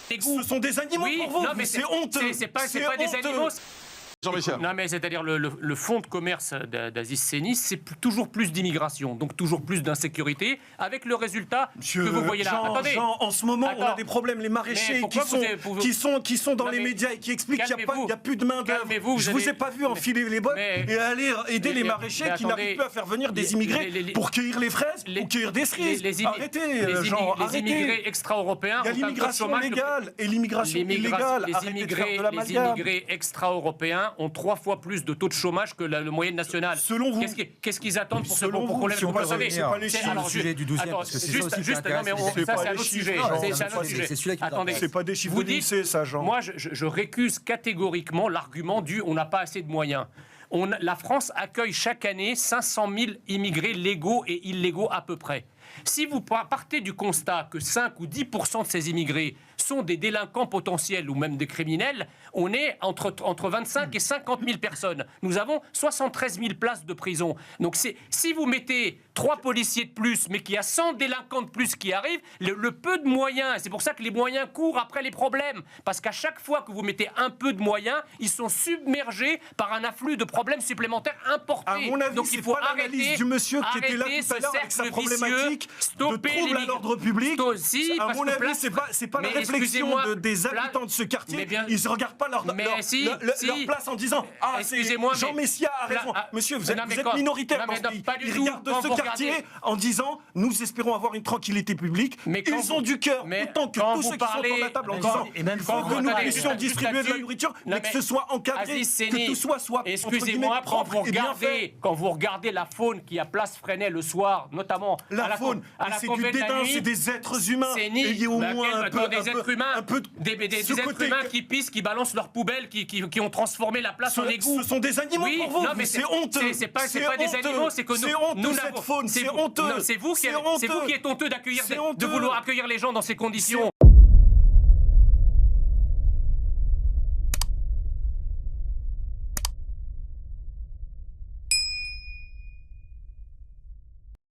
Ce sont des animaux pour vous. Non, mais c'est honteux. C'est pas des animaux. Jean-Michel. Non, mais c'est-à-dire le fonds de commerce d'Aziz Sénis, c'est toujours plus d'immigration, donc toujours plus d'insécurité, avec le résultat que vous voyez là. Attendez. En ce moment, on a des problèmes. Les maraîchers qui sont dans les médias et qui expliquent qu'il n'y a plus de main-d'œuvre. Je ne vous ai pas vu enfiler les bottes et aller aider les maraîchers qui n'arrivent plus à faire venir des immigrés pour cueillir les fraises ou cueillir des cerises. Arrêtez, Jean, les immigrés extra-européens. Il y a l'immigration légale et l'immigration illégale. Les immigrés extra-européens ont 3 fois plus de taux de chômage que la moyenne nationale. Selon vous. Qu'est-ce qu'ils attendent pour ce problème? Si on passe le sujet du 12e, parce que c'est ça aussi qui intéresse. Ça, c'est un autre sujet. C'est celui-là qui Attendez. C'est pas des chiffres de lycée, ça, Jean. Moi, je récuse catégoriquement l'argument du « on n'a pas assez de moyens ». La France accueille chaque année 500 000 immigrés légaux et illégaux à peu près. Si vous partez du constat que 5 ou 10% de ces immigrés sont des délinquants potentiels ou même des criminels, on est entre 25 et 50 000 personnes. Nous avons 73 000 places de prison. Donc si vous mettez 3 policiers de plus, mais qu'il y a 100 délinquants de plus qui arrivent, le peu de moyens, c'est pour ça que les moyens courent après les problèmes. Parce qu'à chaque fois que vous mettez un peu de moyens, ils sont submergés par un afflux de problèmes supplémentaires importés. À mon avis, donc il faut arrêter du monsieur qui était là tout à l'heure avec sa problématique de trouble à l'ordre public. À mon avis, c'est pas la réflexion des habitants de ce quartier. Ils ne regardent pas leur place en disant « Ah, Jean Messia a raison ». Monsieur, vous êtes minoritaire dans ce pays. Ils regardent ce quartier en disant « Nous espérons avoir une tranquillité publique ». Ils ont du cœur, autant que tous ceux qui sont autour de la table en disant « Il faut que nous puissions distribuer de la nourriture, mais que ce soit encadré, que tout soit excusez-moi, quand vous regardez la faune qui a place Freinet le soir, notamment la faune, c'est du dédain, c'est des êtres humains. Ayez au moins des êtres humains qui pissent, qui balancent leurs poubelles, qui ont transformé la place en égout. Ce sont des animaux pour vous. Mais c'est honteux. C'est pas des animaux, c'est que nous cette faune. C'est honteux. C'est vous qui êtes honteux de vouloir accueillir les gens dans ces conditions.